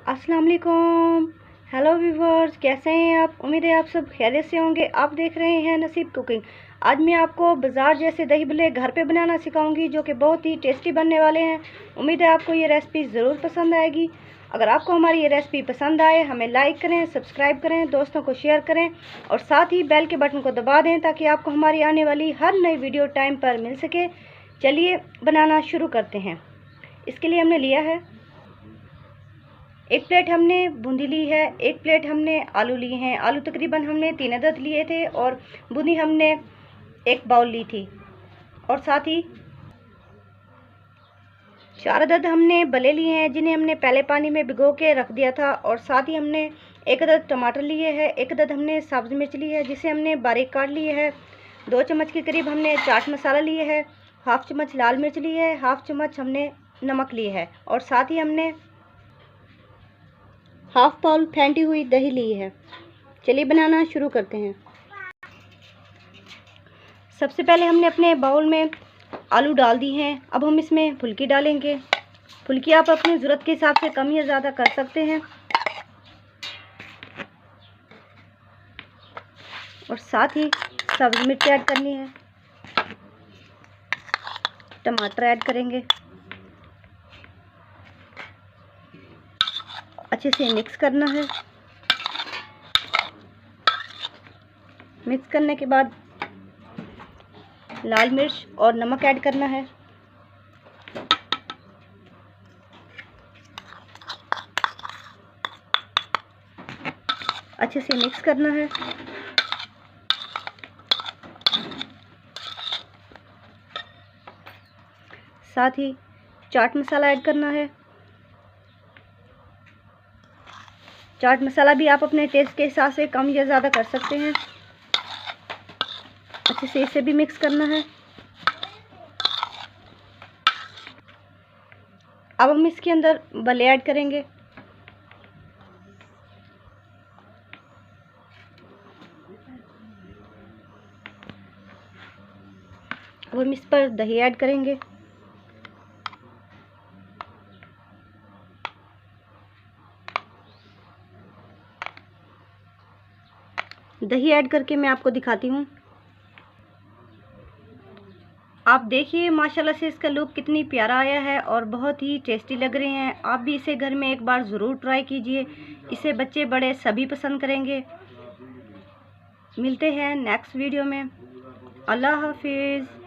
अस्सलाम वालेकुम। Hello viewers, कैसे हैं आप? उम्मीद है आप सब खैरियत से होंगे। आप देख रहे हैं नसीब कुकिंग। आज मैं आपको बाज़ार जैसे दही भल्ले घर पे बनाना सिखाऊंगी, जो कि बहुत ही टेस्टी बनने वाले हैं। उम्मीद है आपको ये रेसिपी ज़रूर पसंद आएगी। अगर आपको हमारी ये रेसिपी पसंद आए, हमें लाइक करें, सब्सक्राइब करें, दोस्तों को शेयर करें और साथ ही बेल के बटन को दबा दें ताकि आपको हमारी आने वाली हर नई वीडियो टाइम पर मिल सके। चलिए बनाना शुरू करते हैं। इसके लिए हमने लिया है 1 प्लेट हमने बूंदी ली है, 1 प्लेट हमने आलू लिए हैं। आलू तकरीबन हमने 3 अदद लिए थे और बूंदी हमने 1 बाउल ली थी। और साथ ही 4 अदद हमने भले लिए हैं, जिन्हें हमने पहले पानी में भिगो के रख दिया था। और साथ ही हमने 1 अदद टमाटर लिए है, 1 अदद हमने सब्ज़ मिर्च ली है, जिसे हमने बारीक काट लिए है। 2 चम्मच के करीब हमने चाट मसाला लिए है, हाफ चम्मच लाल मिर्च ली है, हाफ चम्मच हमने नमक लिए है। और साथ ही हमने हाफ बाउल फेंटी हुई दही ली है। चलिए बनाना शुरू करते हैं। सबसे पहले हमने अपने बाउल में आलू डाल दी हैं। अब हम इसमें फुल्की डालेंगे। फुल्की आप अपनी ज़रूरत के हिसाब से कम या ज़्यादा कर सकते हैं। और साथ ही सब्ज़ मिर्च ऐड करनी है, टमाटर ऐड करेंगे, अच्छे से मिक्स करना है। मिक्स करने के बाद लाल मिर्च और नमक ऐड करना है। अच्छे से मिक्स करना है। साथ ही चाट मसाला ऐड करना है। चाट मसाला भी आप अपने टेस्ट के हिसाब से कम या ज़्यादा कर सकते हैं। अच्छे से इसे भी मिक्स करना है। अब हम इसके अंदर भल्ले ऐड करेंगे। अब हम इस पर दही ऐड करेंगे। दही ऐड करके मैं आपको दिखाती हूँ। आप देखिए माशाल्लाह से इसका लुक कितनी प्यारा आया है और बहुत ही टेस्टी लग रहे हैं। आप भी इसे घर में एक बार ज़रूर ट्राई कीजिए। इसे बच्चे बड़े सभी पसंद करेंगे। मिलते हैं नेक्स्ट वीडियो में। अल्लाह हाफिज़।